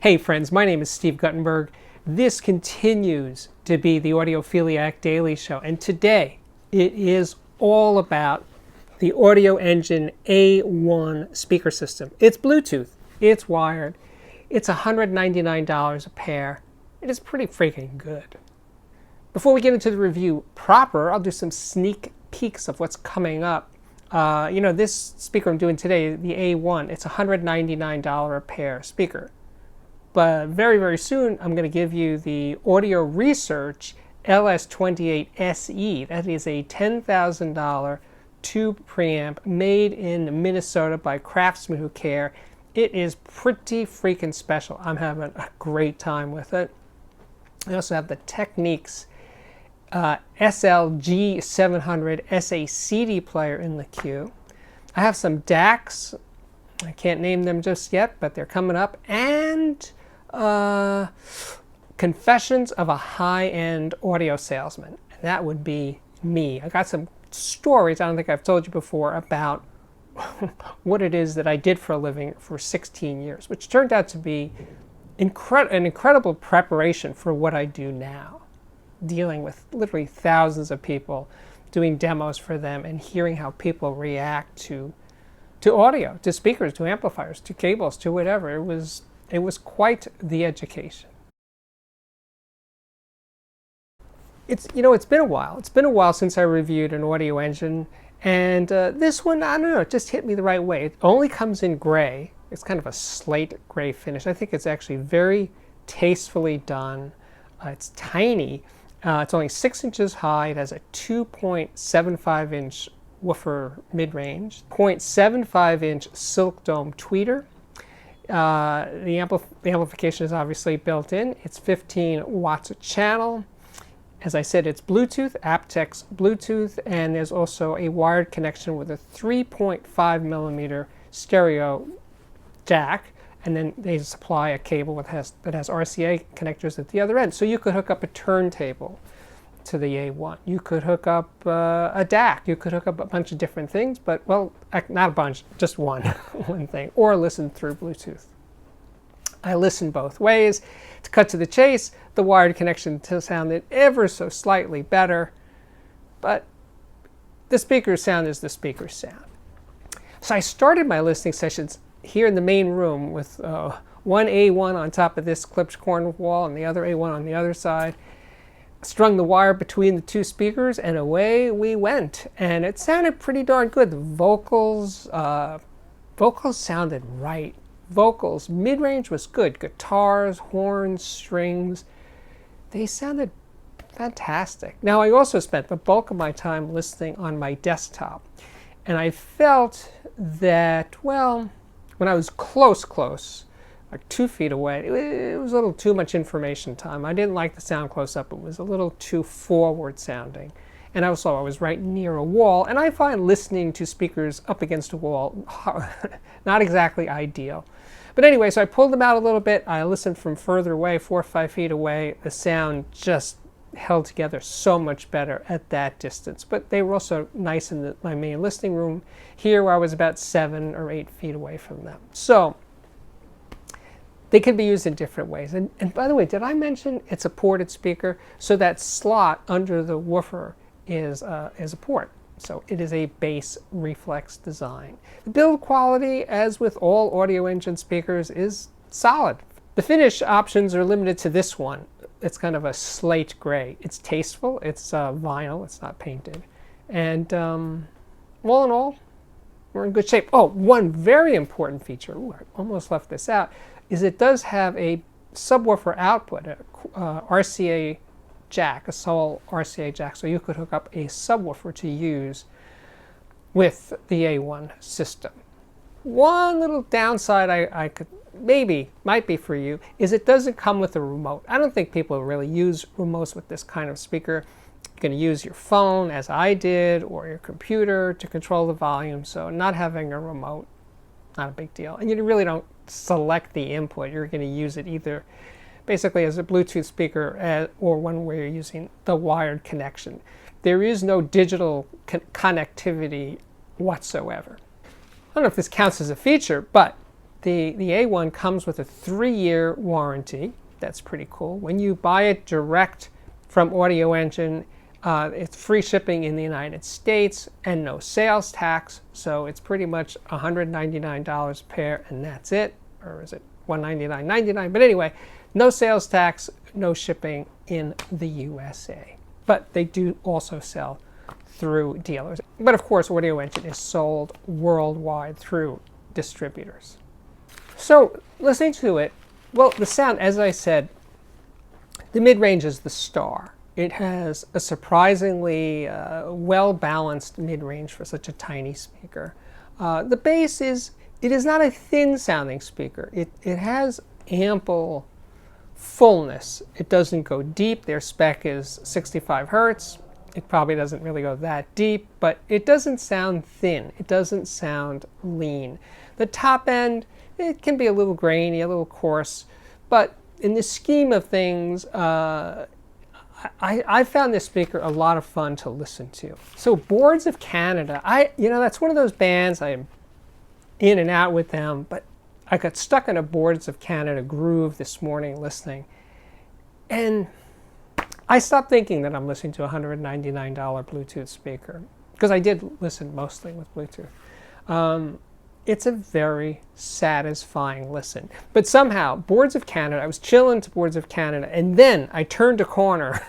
Hey friends, my name is Steve Guttenberg. This continues to be the Audiophiliac Daily Show, and today it is all about the Audioengine A1 speaker system. It's Bluetooth, it's wired, it's $199 a pair. It is pretty freaking good. Before we get into the review proper, I'll do some sneak peeks of what's coming up. This speaker I'm doing today, the A1, it's $199 a pair speaker. But very, very soon, I'm going to give you the Audio Research LS28 SE. That is a $10,000 tube preamp made in Minnesota by craftsmen who care. It is pretty freaking special. I'm having a great time with it. I also have the Technics SLG 700 SA CD player in the queue. I have some DACs. I can't name them just yet, but they're coming up. And Confessions of a High-End Audio Salesman. And that would be me. I got some stories, I don't think I've told you before, about what it is that I did for a living for 16 years, which turned out to be an incredible preparation for what I do now. Dealing with literally thousands of people, doing demos for them, and hearing how people react to audio, to speakers, to amplifiers, to cables, to whatever. It was quite the education. It's been a while. It's been a while since I reviewed an Audioengine, and this one, I don't know, it just hit me the right way. It only comes in gray. It's kind of a slate gray finish. I think it's actually very tastefully done. It's tiny. It's only 6 inches high. It has a 2.75 inch woofer mid-range, 0.75 inch silk dome tweeter. The amplification is obviously built in. It's 15 watts a channel. As I said, it's Bluetooth, aptX Bluetooth, and there's also a wired connection with a 3.5 millimeter stereo jack, and then they supply a cable that has RCA connectors at the other end. So you could hook up a turntable to the A1. You could hook up a DAC. You could hook up a bunch of different things, but, well, not a bunch, just one, one thing, or listen through Bluetooth. I listened both ways. To cut to the chase, the wired connection sounded ever so slightly better, but the speaker's sound is the speaker's sound. So I started my listening sessions here in the main room with one A1 on top of this clipped corner wall and the other A1 on the other side. Strung the wire between the two speakers, and away we went. And it sounded pretty darn good. The vocals sounded right. Vocals, mid-range was good. Guitars, horns, strings, they sounded fantastic. Now, I also spent the bulk of my time listening on my desktop. And I felt that, well, when I was close, like 2 feet away, it was a little too much information time. I didn't like the sound close up. It was a little too forward sounding. And also, I was right near a wall, and I find listening to speakers up against a wall not exactly ideal. But anyway, so I pulled them out a little bit. I listened from further away, 4 or 5 feet away. The sound just held together so much better at that distance. But they were also nice in my main listening room here, where I was about 7 or 8 feet away from them. So they can be used in different ways. And by the way, did I mention it's a ported speaker? So that slot under the woofer is a port. So it is a bass reflex design. The build quality, as with all Audioengine speakers, is solid. The finish options are limited to this one. It's kind of a slate gray. It's tasteful. It's vinyl. It's not painted. And all in all, we're in good shape. Oh, one very important feature, ooh, I almost left this out, is it does have a subwoofer output, a RCA jack, a sole RCA jack, so you could hook up a subwoofer to use with the A1 system. One little downside I could might be for you is it doesn't come with a remote. I don't think people really use remotes with this kind of speaker. You're going to use your phone, as I did, or your computer to control the volume, so not having a remote, not a big deal. And you really don't select the input. You're going to use it either basically as a Bluetooth speaker or one where you're using the wired connection. There is no digital connectivity whatsoever. I don't know if this counts as a feature, but The A1 comes with a 3-year warranty. That's pretty cool. When you buy it direct from Audioengine, it's free shipping in the United States and no sales tax, so it's pretty much $199 a pair, and that's it. Or is it $199.99? But anyway, no sales tax, no shipping in the USA. But they do also sell through dealers. But of course, Audioengine is sold worldwide through distributors. So listening to it, well, the sound, as I said, the mid-range is the star. It has a surprisingly well-balanced mid-range for such a tiny speaker. The bass it is not a thin-sounding speaker. It has ample fullness. It doesn't go deep. Their spec is 65 hertz. It probably doesn't really go that deep, but it doesn't sound thin. It doesn't sound lean. The top end, it can be a little grainy, a little coarse, but in the scheme of things, I found this speaker a lot of fun to listen to. So Boards of Canada, that's one of those bands I'm in and out with them, but I got stuck in a Boards of Canada groove this morning listening, and I stopped thinking that I'm listening to a $199 Bluetooth speaker, because I did listen mostly with Bluetooth. It's a very satisfying listen. But somehow, Boards of Canada, I was chilling to Boards of Canada, and then I turned a corner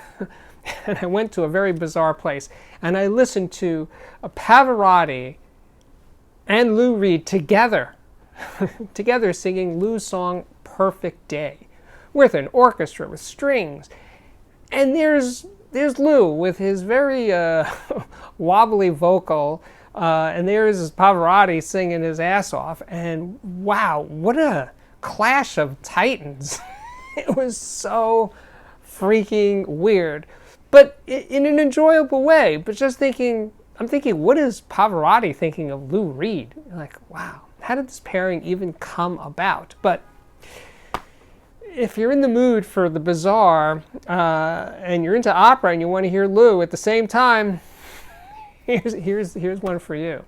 and I went to a very bizarre place, and I listened to Pavarotti and Lou Reed together, singing Lou's song Perfect Day, with an orchestra, with strings. And there's Lou with his very wobbly vocal, and there's Pavarotti singing his ass off, and wow, what a clash of titans. It was so freaking weird, but in an enjoyable way. But just I'm thinking, what is Pavarotti thinking of Lou Reed? Like, wow, how did this pairing even come about? But if you're in the mood for the bizarre, and you're into opera and you want to hear Lou at the same time, here's one for you.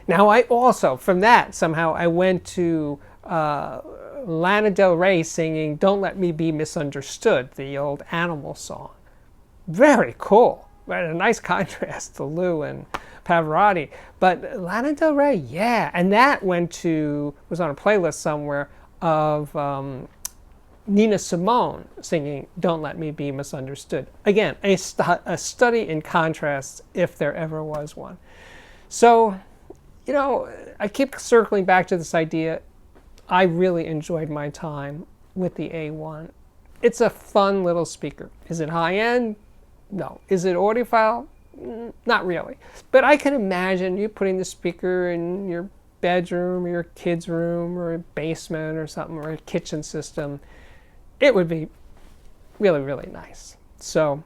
Now, I also, from that, somehow I went to Lana Del Rey singing "Don't Let Me Be Misunderstood," the old Animal song. Very cool. Right? A nice contrast to Lou and Pavarotti. But Lana Del Rey, yeah. And that was on a playlist somewhere of Nina Simone singing "Don't Let Me Be Misunderstood." Again, a study in contrasts, if there ever was one. So, I keep circling back to this idea. I really enjoyed my time with the A1. It's a fun little speaker. Is it high-end? No. Is it audiophile? Not really. But I can imagine you putting the speaker in your bedroom or your kid's room or a basement or something, or a kitchen system. It would be really, really nice. So,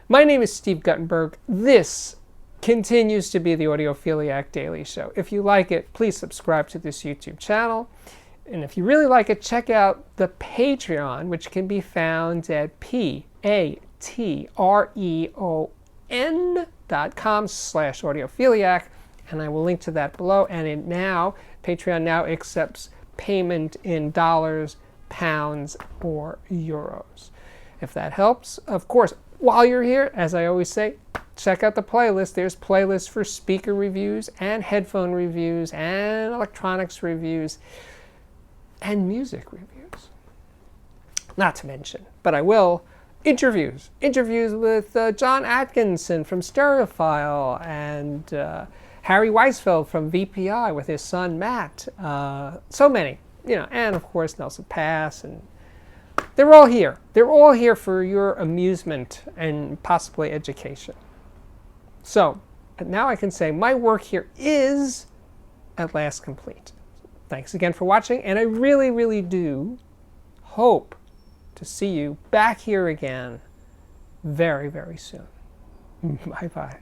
my name is Steve Guttenberg. This continues to be the Audiophiliac Daily Show. If you like it, please subscribe to this YouTube channel. And if you really like it, check out the Patreon, which can be found at patreon.com/audiophiliac. And I will link to that below. And Patreon now accepts payment in dollars, pounds, or euros. If that helps, of course, while you're here, as I always say, check out the playlist. There's playlists for speaker reviews and headphone reviews and electronics reviews and music reviews. Not to mention, but I will, interviews with John Atkinson from Stereophile and Harry Weisfeld from VPI with his son Matt. So many, and of course Nelson Pass, and they're all here. They're all here for your amusement and possibly education. So now I can say my work here is at last complete. Thanks again for watching, and I really, really do hope to see you back here again very, very soon. Bye-bye.